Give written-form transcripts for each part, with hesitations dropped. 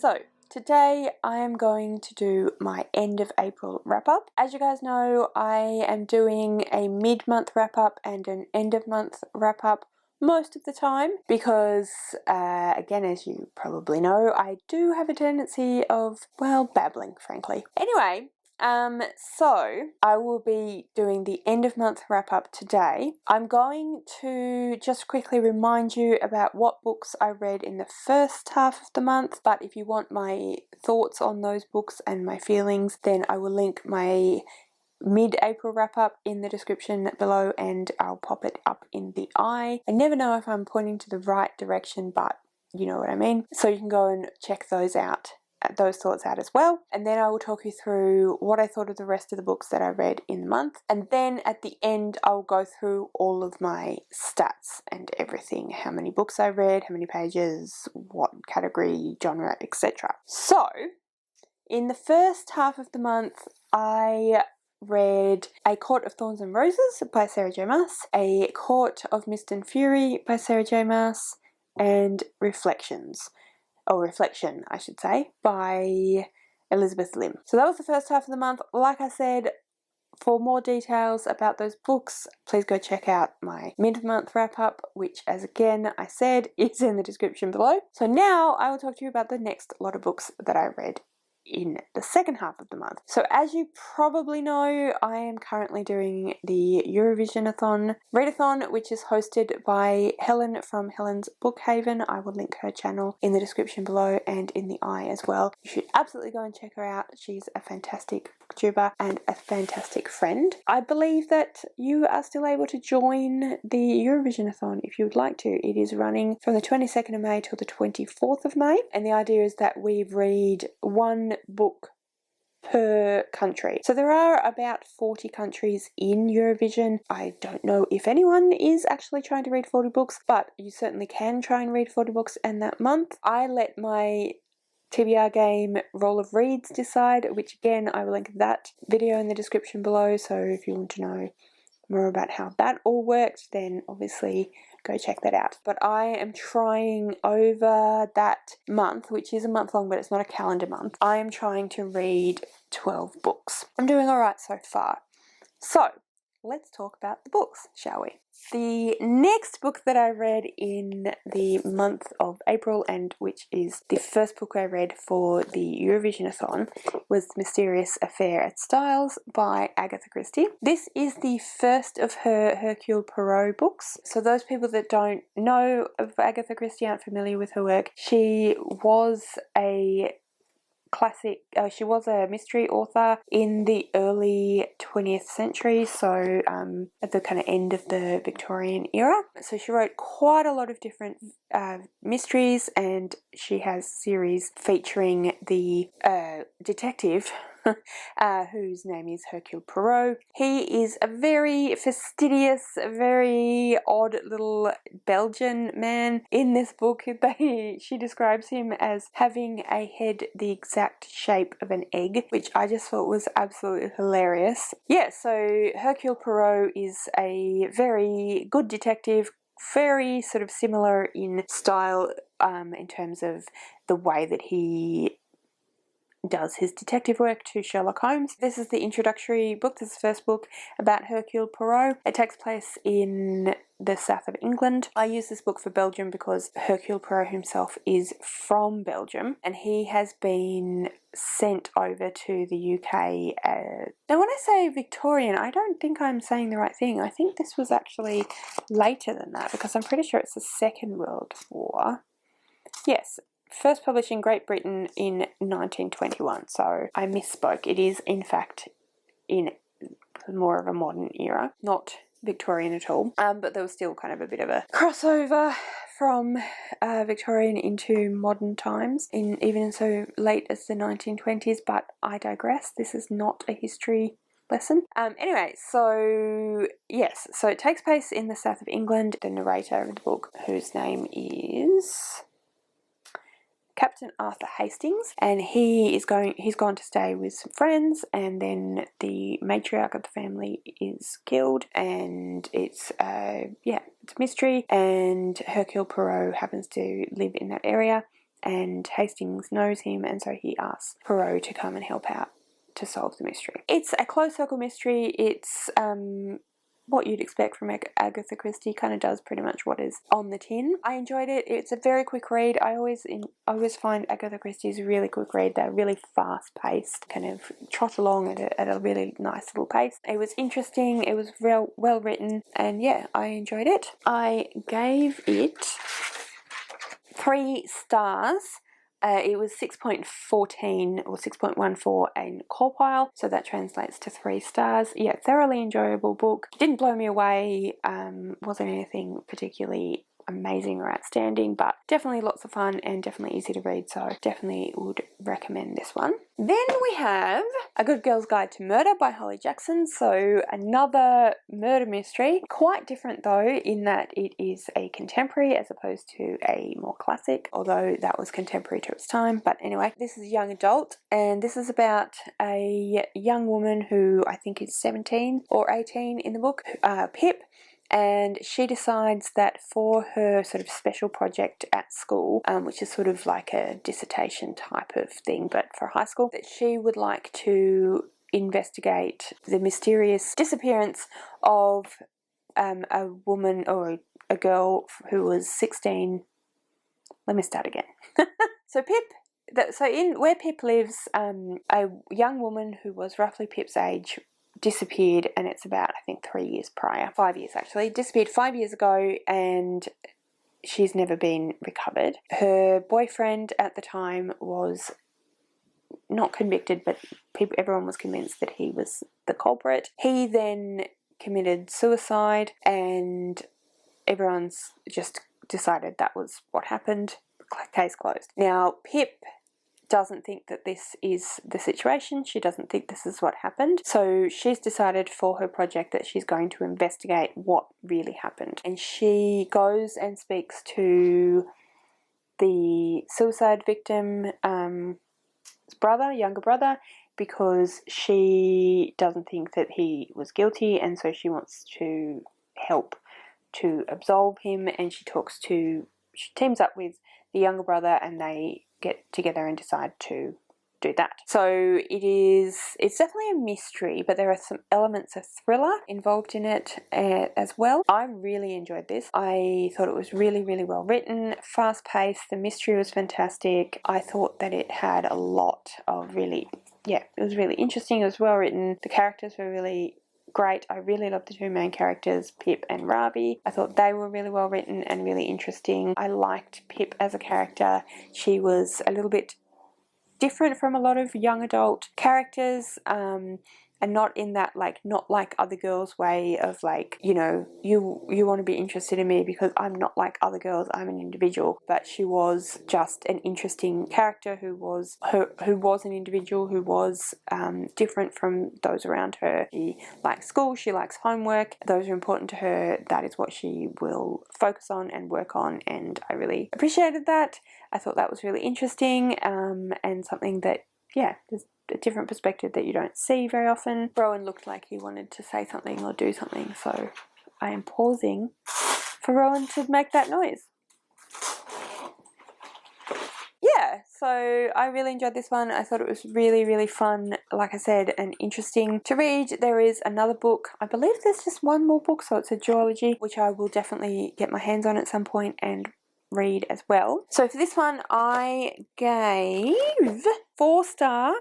So today I am going to do my end of April wrap up. As you guys know, I am doing a mid-month wrap up and an end of month wrap up most of the time because, again, as you probably know, I do have a tendency of, well, babbling, frankly. Anyway, so I will be doing the end of month wrap up today. I'm going to just quickly remind you about what books I read in the first half of the month, but if you want my thoughts on those books and my feelings, then I will link my mid-April wrap-up in the description below and I'll pop it up in the eye. I never know if I'm pointing to the right direction, but you know what I mean. So you can go and check those thoughts out as well, and then I will talk you through what I thought of the rest of the books that I read in the month, and then at the end I'll go through all of my stats and everything, how many books I read, how many pages, what category, genre, etc. So in the first half of the month I read A Court of Thorns and Roses by Sarah J Maas, A Court of Mist and Fury by Sarah J Maas, and Reflection, I should say, by Elizabeth Lim. So that was the first half of the month. Like I said, for more details about those books, please go check out my mid-month wrap-up, which, as again I said, is in the description below. So now I will talk to you about the next lot of books that I read in the second half of the month. So as you probably know, I am currently doing the Eurovisionathon readathon, which is hosted by Helen from Helen's Book Haven. I will link her channel in the description below and in the eye as well. You should absolutely go and check her out. She's a fantastic booktuber and a fantastic friend. I believe that you are still able to join the Eurovisionathon if you would like to. It is running from the 22nd of May till the 24th of May, and the idea is that we read one book per country. So there are about 40 countries in Eurovision. I don't know if anyone is actually trying to read 40 books, but you certainly can try and read 40 books in that month. I let my TBR game Roll of Reads decide, which again I will link that video in the description below, so if you want to know more about how that all worked, then obviously go check that out. But I am trying over that month, which is a month long but it's not a calendar month, I am trying to read 12 books. I'm doing alright so far. So let's talk about the books, shall we? The next book that I read in the month of April, and which is the first book I read for the Eurovisionathon, was Mysterious Affair at Styles by Agatha Christie. This is the first of her Hercule Poirot books. So those people that don't know of Agatha Christie, aren't familiar with her work, she was a she was a mystery author in the early 20th century, so at the kind of end of the Victorian era. So she wrote quite a lot of different mysteries, and she has series featuring the detective whose name is Hercule Poirot. He is a very fastidious, very odd little Belgian man. In this book, she describes him as having a head the exact shape of an egg, which I just thought was absolutely hilarious. Yeah, so Hercule Poirot is a very good detective, very sort of similar in style in terms of the way that he does his detective work to Sherlock Holmes. This is the introductory book. This is the first book about Hercule Poirot. It takes place in the south of England. I use this book for Belgium because Hercule Poirot himself is from Belgium and he has been sent over to the UK. Now when I say Victorian, I don't think I'm saying the right thing. I think this was actually later than that because I'm pretty sure it's the Second World War. Yes. First published in Great Britain in 1921, so I misspoke. It is, in fact, in more of a modern era, not Victorian at all, but there was still kind of a bit of a crossover from Victorian into modern times, even so late as the 1920s, but I digress. This is not a history lesson. Anyway, so yes, so it takes place in the south of England. The narrator of the book, whose name is Captain Arthur Hastings, and he's gone to stay with some friends, and then the matriarch of the family is killed, and it's it's a mystery, and Hercule Poirot happens to live in that area, and Hastings knows him, and so he asks Poirot to come and help out to solve the mystery. It's a closed circle mystery. It's what you'd expect from Agatha Christie. Kind of does pretty much what is on the tin. I enjoyed it. It's a very quick read. I always find Agatha Christie's a really quick read. They're really fast paced, kind of trot along at a really nice little pace. It was interesting. It was well written, and yeah, I enjoyed it. I gave it 3 stars. It was 6.14 or 6.14 in Corpile, so that translates to 3 stars. Yeah, thoroughly enjoyable book. Didn't blow me away, wasn't anything particularly amazing or outstanding, but definitely lots of fun and definitely easy to read, so definitely would recommend this one. Then we have A Good Girl's Guide to Murder by Holly Jackson, so another murder mystery. Quite different though, in that it is a contemporary as opposed to a more classic, although that was contemporary to its time. But anyway, this is young adult, and this is about a young woman who I think is 17 or 18 in the book, Pip. And she decides that for her sort of special project at school, which is sort of like a dissertation type of thing, but for high school, that she would like to investigate the mysterious disappearance of a woman or a girl who was 16. Let me start again. So where Pip lives, a young woman who was roughly Pip's age disappeared, and it's about, I think, 3 years prior. 5 years actually. Disappeared 5 years ago, and she's never been recovered. Her boyfriend at the time was not convicted, but everyone was convinced that he was the culprit. He then committed suicide, and everyone's just decided that was what happened. Case closed. Now, Pip doesn't think that this is the situation. She doesn't think this is what happened. So she's decided for her project that she's going to investigate what really happened. And she goes and speaks to the suicide victim, younger brother, because she doesn't think that he was guilty, and so she wants to help to absolve him, and she teams up with the younger brother, and they get together and decide to do that. So it's definitely a mystery, but there are some elements of thriller involved in it as well. I really enjoyed this. I thought it was really, really well written, fast paced. The mystery was fantastic. I thought that it had a lot of it was really interesting. It was well written. The characters were really great. I really loved the 2 main characters, Pip and Ravi. I thought they were really well written and really interesting. I liked Pip as a character. She was a little bit different from a lot of young adult characters, and not in that, not like other girls way of you want to be interested in me because I'm not like other girls, I'm an individual. But she was just an interesting character who was an individual, who was different from those around her. She likes school, she likes homework, those are important to her. That is what she will focus on and work on, and I really appreciated that. I thought that was really interesting, and something that, there's a different perspective that you don't see very often. Rowan looked like he wanted to say something or do something, so I am pausing for Rowan to make that noise. Yeah, so I really enjoyed this one. I thought it was really, really fun, like I said, and interesting to read. There is another book. I believe there's just one more book, so it's a duology, which I will definitely get my hands on at some point and read as well. So for this one, I gave 4 star,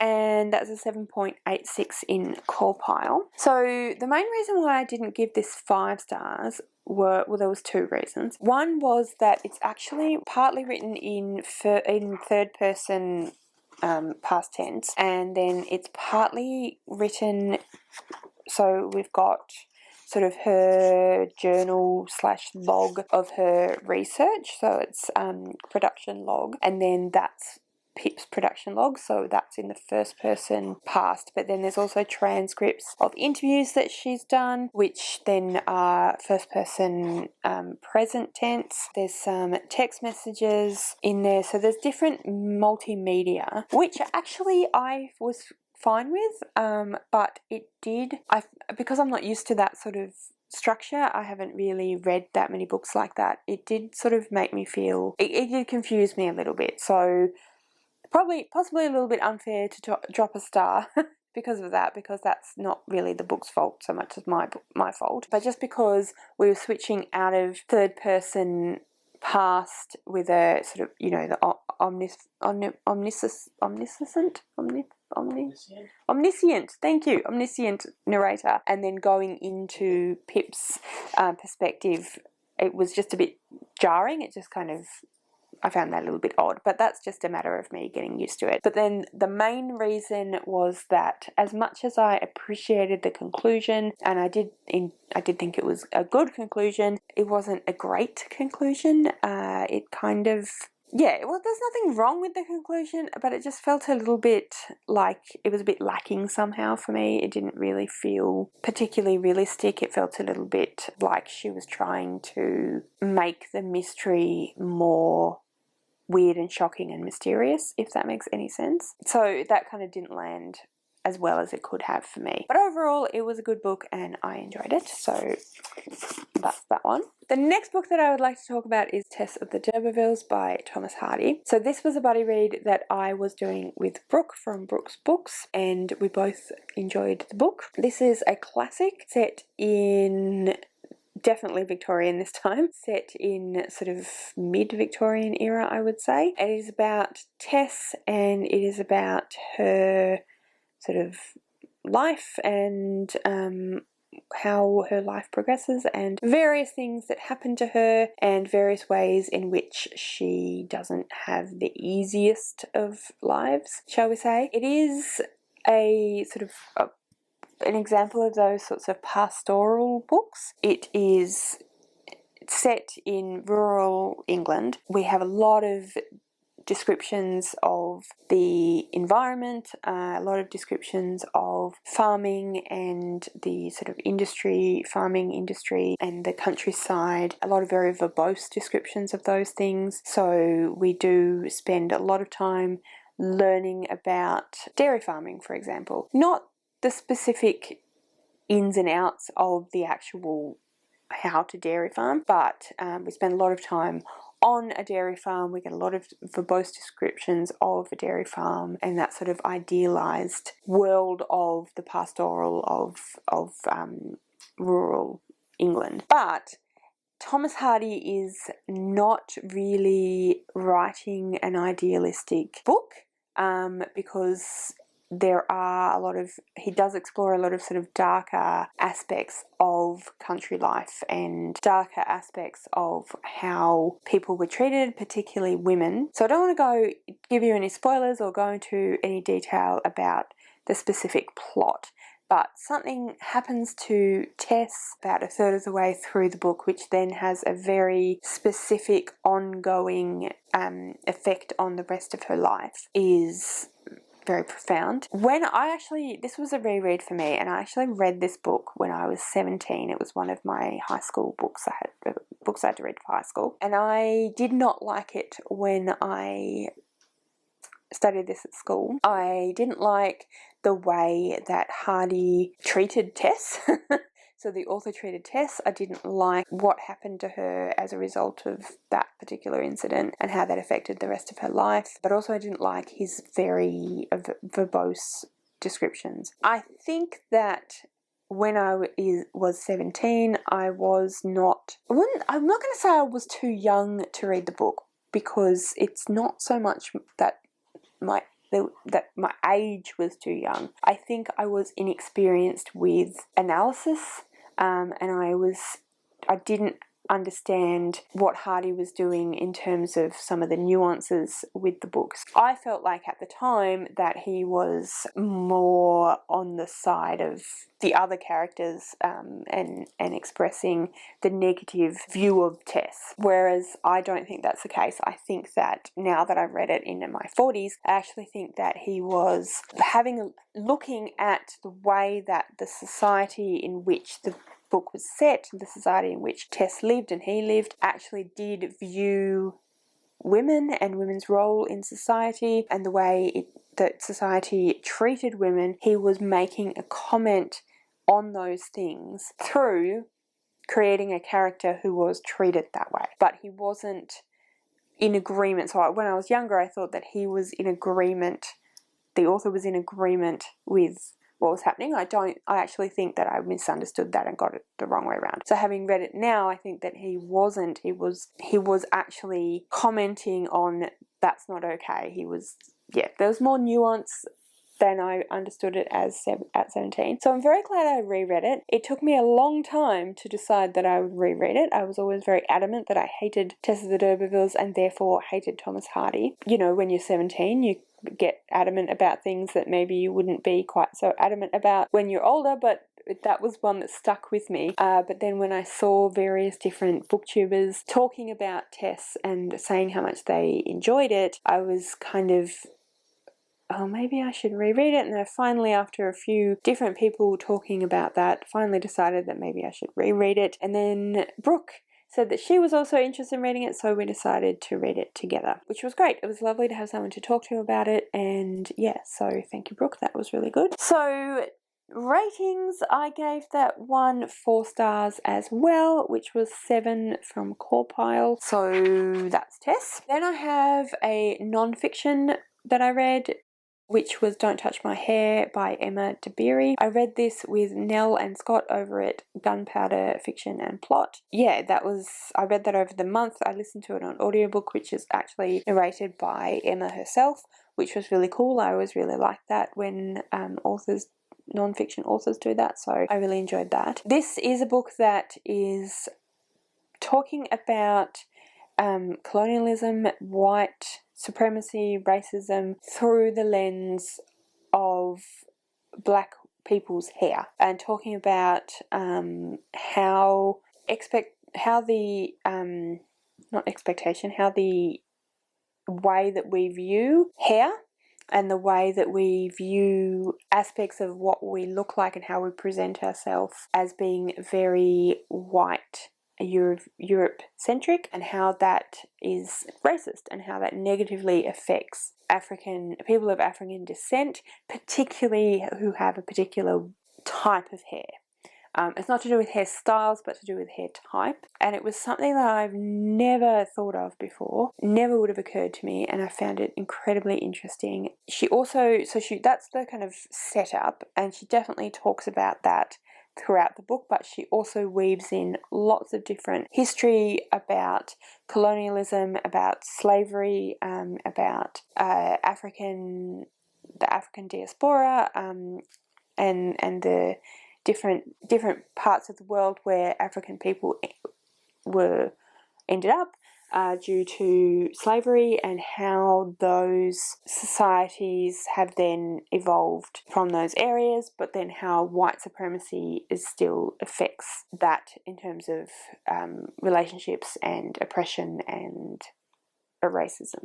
and that's a 7.86 in Corpile. So the main reason why I didn't give this 5 stars there was 2 reasons. One was that it's actually partly written in third person past tense, and then it's partly written, so we've got sort of her journal / log of her research, so it's production log, and then that's Pip's production log, so that's in the first person past, but then there's also transcripts of interviews that she's done, which then are first person present tense. There's some text messages in there, so there's different multimedia, which actually I was fine with, but it did, because I'm not used to that sort of structure. I haven't really read that many books like that. It did sort of make me feel, it did confuse me a little bit. So possibly a little bit unfair to drop a star because of that, because that's not really the book's fault so much as my fault. But just because we were switching out of third person past with a sort of, you know, the omniscient narrator, and then going into Pip's perspective, it was just a bit jarring. It just kind of, I found that a little bit odd, but that's just a matter of me getting used to it. But then the main reason was that as much as I appreciated the conclusion, and I did think it was a good conclusion, it wasn't a great conclusion. It kind of, yeah, well, there's nothing wrong with the conclusion, but it just felt a little bit like it was a bit lacking somehow for me. It didn't really feel particularly realistic. It felt a little bit like she was trying to make the mystery more weird and shocking and mysterious, if that makes any sense. So that kind of didn't land as well as it could have for me. But overall, it was a good book and I enjoyed it. So that's that one. The next book that I would like to talk about is Tess of the D'Urbervilles by Thomas Hardy. So this was a buddy read that I was doing with Brooke from Brooke's Books, and we both enjoyed the book. This is a classic set in, definitely Victorian this time, set in sort of mid-Victorian era, I would say. It is about Tess, and it is about her sort of life and how her life progresses, and various things that happen to her, and various ways in which she doesn't have the easiest of lives, shall we say. It is a sort of an example of those sorts of pastoral books. It is set in rural England. We have a lot of descriptions of the environment, a lot of descriptions of farming and the sort of farming industry and the countryside, a lot of very verbose descriptions of those things. So we do spend a lot of time learning about dairy farming, for example. Not the specific ins and outs of the actual how to dairy farm, but we spend a lot of time on a dairy farm. We get a lot of verbose descriptions of a dairy farm and that sort of idealised world of the pastoral of rural England. But Thomas Hardy is not really writing an idealistic book, because he does explore a lot of sort of darker aspects of country life and darker aspects of how people were treated, particularly women. So I don't want to give you any spoilers or go into any detail about the specific plot, but something happens to Tess about a third of the way through the book, which then has a very specific ongoing effect on the rest of her life. Is very profound. This was a reread for me, and I actually read this book when I was 17. It was one of my high school books. I had to read for high school, and I did not like it when I studied this at school. I didn't like the way that Hardy treated Tess. So the author treated Tess. I didn't like what happened to her as a result of that particular incident and how that affected the rest of her life. But also I didn't like his very verbose descriptions. I think that when I was 17, I'm not going to say I was too young to read the book, because it's not so much that my age was too young. I think I was inexperienced with analysis, and I didn't understand what Hardy was doing in terms of some of the nuances with the books. I felt like at the time that he was more on the side of the other characters, and expressing the negative view of Tess, whereas I don't think that's the case. I think that now that I've read it in my 40s, I actually think that he was looking at the way that the society in which the book was set, the society in which Tess lived and he lived, actually did view women and women's role in society and the way that society treated women. He was making a comment on those things through creating a character who was treated that way. But he wasn't in agreement. So when I was younger, I thought that he was in agreement, the author was in agreement with what was happening. I actually think that I misunderstood that and got it the wrong way around. So having read it now, I think that he wasn't. He was actually commenting on that's not okay. There was more nuance than I understood it as at 17. So I'm very glad I reread it. It took me a long time to decide that I would reread it. I was always very adamant that I hated Tess of the D'Urbervilles and therefore hated Thomas Hardy. You know, when you're 17, you get adamant about things that maybe you wouldn't be quite so adamant about when you're older, but that was one that stuck with me. But then when I saw various different booktubers talking about Tess and saying how much they enjoyed it, I was kind of, oh, maybe I should reread it. And I finally, after a few different people talking about that, finally decided that maybe I should reread it. And then Brooke said that she was also interested in reading it, so we decided to read it together, which was great. It was lovely to have someone to talk to about it, and yeah, so thank you, Brooke. That was really good. So ratings, I gave that one 4 stars as well, which was 7 from Core Pile. So that's Tess. Then I have a non-fiction that I read, which was Don't Touch My Hair by Emma DeBerry. I read this with Nell and Scott over at Gunpowder Fiction and Plot. Yeah, I read that over the month. I listened to it on audiobook, which is actually narrated by Emma herself, which was really cool. I always really like that when non-fiction authors do that, so I really enjoyed that. This is a book that is talking about colonialism, white supremacy, racism through the lens of black people's hair, and talking about how the way that we view hair and the way that we view aspects of what we look like and how we present ourselves as being very white, Europe-centric, and how that is racist and how that negatively affects people of African descent, particularly who have a particular type of hair. It's not to do with hairstyles, but to do with hair type. And it was something that I've never thought of before, never would have occurred to me, and I found it incredibly interesting. That's the kind of setup, and she definitely talks about that throughout the book, but she also weaves in lots of different history about colonialism, about slavery, about the African diaspora, and the different parts of the world where African people ended up due to slavery, and how those societies have then evolved from those areas, but then how white supremacy still affects that in terms of relationships and oppression and racism.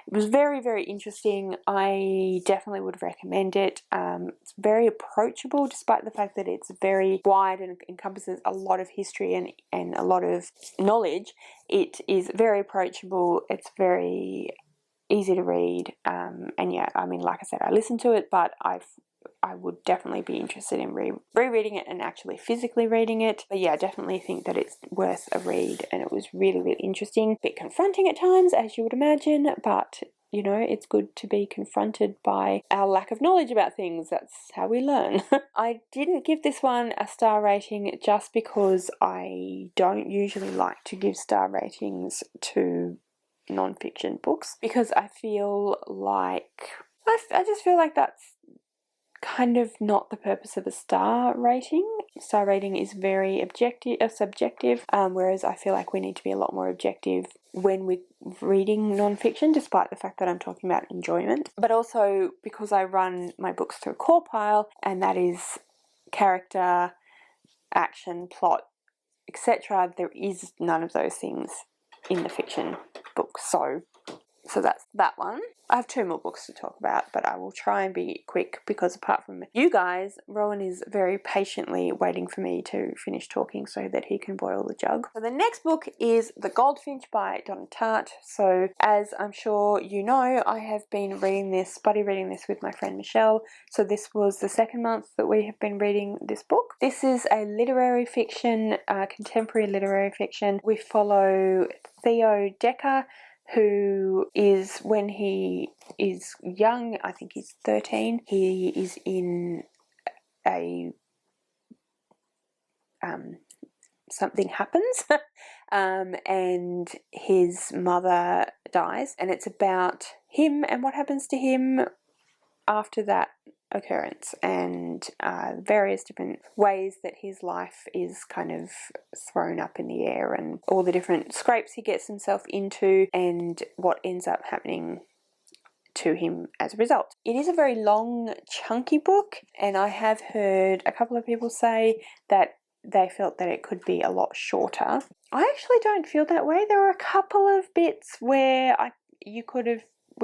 It was very, very interesting. I definitely would recommend it. It's very approachable, despite the fact that it's very wide and encompasses a lot of history and a lot of knowledge. It is very approachable. It's very easy to read. And yeah, I mean, like I said, I listened to it, but I would definitely be interested in rereading it and actually physically reading it. But yeah, I definitely think that it's worth a read, and it was really, really interesting. A bit confronting at times, as you would imagine, but you know, it's good to be confronted by our lack of knowledge about things. That's how we learn. I didn't give this one a star rating just because I don't usually like to give star ratings to non-fiction books, because I feel like I just feel like that's kind of not the purpose of a star rating. Star rating is very subjective, whereas I feel like we need to be a lot more objective when we're reading non-fiction, despite the fact that I'm talking about enjoyment. But also because I run my books through Core Pile, and that is character, action, plot, etc. There is none of those things in the fiction book. So So that's that one. I have 2 more books to talk about, but I will try and be quick because apart from you guys, Rowan is very patiently waiting for me to finish talking so that he can boil the jug. So the next book is The Goldfinch by Donna Tartt. So as I'm sure you know, I have been reading this with my friend Michelle. So this was the second month that we have been reading this book. This is a literary fiction, contemporary literary fiction. We follow Theo Decker, who is, when he is young, I think he's 13, he is in a, something happens, and his mother dies, and it's about him and what happens to him after that occurrence, and various different ways that his life is kind of thrown up in the air, and all the different scrapes he gets himself into and what ends up happening to him as a result. It is a very long, chunky book, and I have heard a couple of people say that they felt that it could be a lot shorter. I actually don't feel that way. There were a couple of bits where we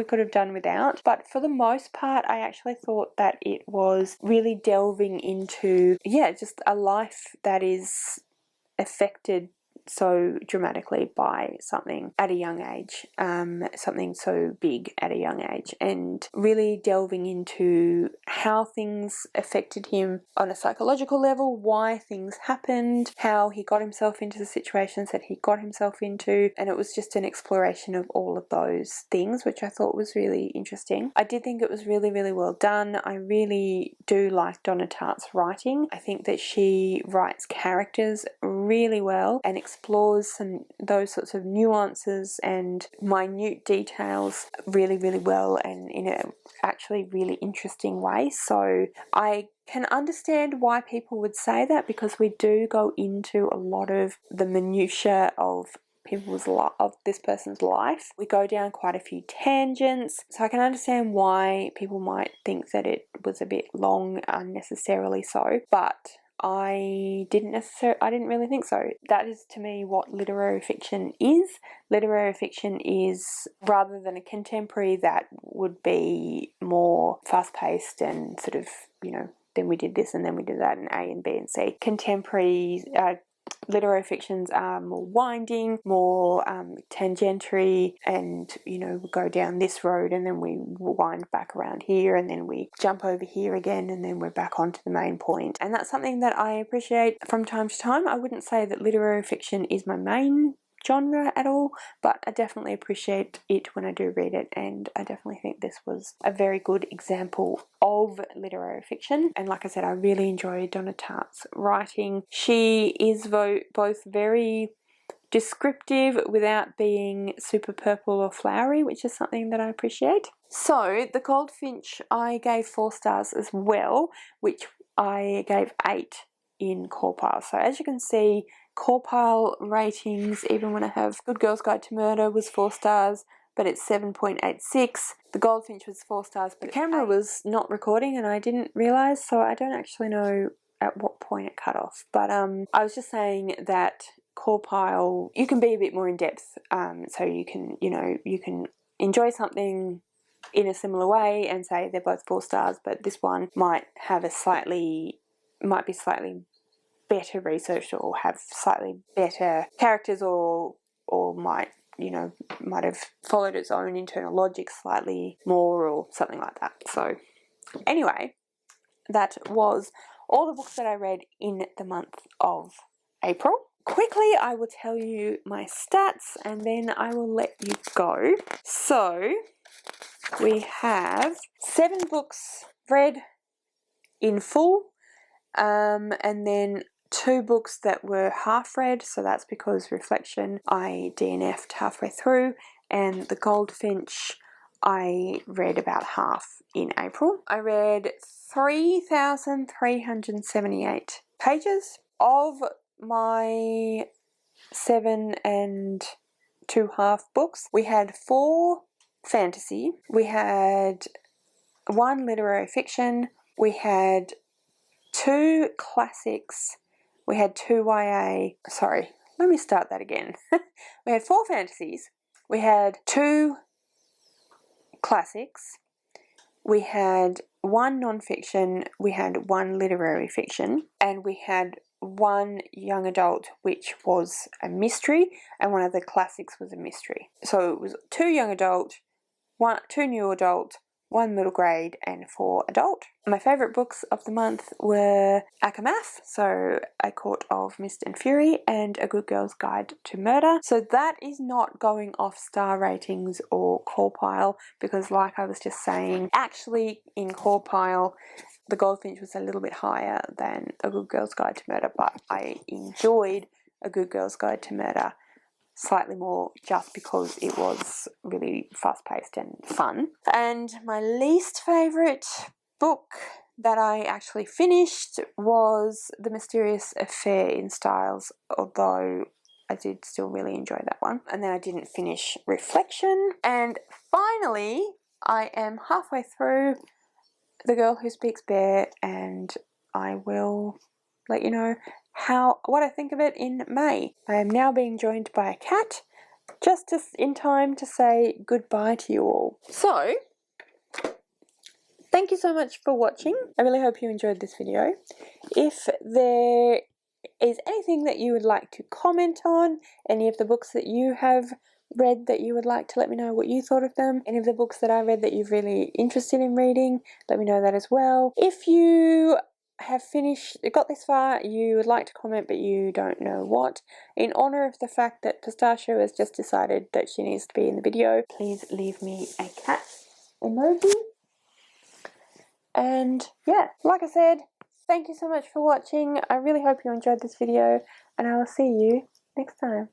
could have done without, but for the most part I actually thought that it was really delving into just a life that is affected so dramatically by something at a young age, something so big at a young age, and really delving into how things affected him on a psychological level, why things happened, how he got himself into the situations that he got himself into, and it was just an exploration of all of those things, which I thought was really interesting. I did think it was really, really well done. I really do like Donna Tartt's writing. I think that she writes characters really well and explores those sorts of nuances and minute details really, really well, and in a actually really interesting way. So I can understand why people would say that, because we do go into a lot of the minutiae of this person's life. We go down quite a few tangents, so I can understand why people might think that it was a bit long unnecessarily so, but I didn't really think so. That is, to me, what literary fiction is. Literary fiction is, rather than a contemporary that would be more fast-paced and sort of, then we did this and then we did that and A and B and C. Contemporary literary fictions are more winding, more tangentiary, and we go down this road and then we wind back around here and then we jump over here again and then we're back onto the main point. And that's something that I appreciate from time to time. I wouldn't say that literary fiction is my main genre at all, but I definitely appreciate it when I do read it, and I definitely think this was a very good example of literary fiction. And like I said, I really enjoy Donna Tartt's writing. She is both very descriptive without being super purple or flowery, which is something that I appreciate. So The Goldfinch I gave 4 stars as well, which I gave 8 in Corpile. So as you can see, Corpile ratings, even when I have Good Girl's Guide to Murder, was 4 stars, but it's 7.86. The Goldfinch was 4 stars, but the camera was not recording and I didn't realise, so I don't actually know at what point it cut off. But I was just saying that Corpile, you can be a bit more in depth, so you can enjoy something in a similar way and say they're both 4 stars, but this one might be slightly better researched or have slightly better characters, or might have followed its own internal logic slightly more or something like that. So anyway, that was all the books that I read in the month of April. Quickly, I will tell you my stats and then I will let you go. So we have 7 books read in full, and then 2 books that were half read, so that's because Reflection I DNF'd halfway through, and The Goldfinch I read about half in April. I read 3,378 pages. Of my 7 2.5 books, we had 4 fantasy, we had 1 literary fiction, we had 2 classics, we had 2 YA, let me start that again. We had 4 fantasies, we had 2 classics, we had one non-fiction, we had one literary fiction, and we had one young adult which was a mystery, and one of the classics was a mystery. So it was 2 young adult, 2 new adult, 1 middle grade, and 4 adult. My favourite books of the month were Akamath, so A Court of Mist and Fury, and A Good Girl's Guide to Murder. So that is not going off star ratings or core pile, because like I was just saying, actually in core pile the Goldfinch was a little bit higher than A Good Girl's Guide to Murder, but I enjoyed A Good Girl's Guide to Murder slightly more just because it was really fast-paced and fun. And my least favourite book that I actually finished was The Mysterious Affair in Styles, although I did still really enjoy that one. And then I didn't finish Reflection. And finally, I am halfway through The Girl Who Speaks Bear, and I will let you know what I think of it in May. I am now being joined by a cat, just in time to say goodbye to you all. So, thank you so much for watching. I really hope you enjoyed this video. If there is anything that you would like to comment on, any of the books that you have read that you would like to let me know what you thought of them, any of the books that I read that you're really interested in reading, let me know that as well. If you have got this far, you would like to comment but you don't know what, in honour of the fact that Pistachio has just decided that she needs to be in the video, please leave me a cat emoji. And yeah, like I said, thank you so much for watching. I really hope you enjoyed this video, and I will see you next time.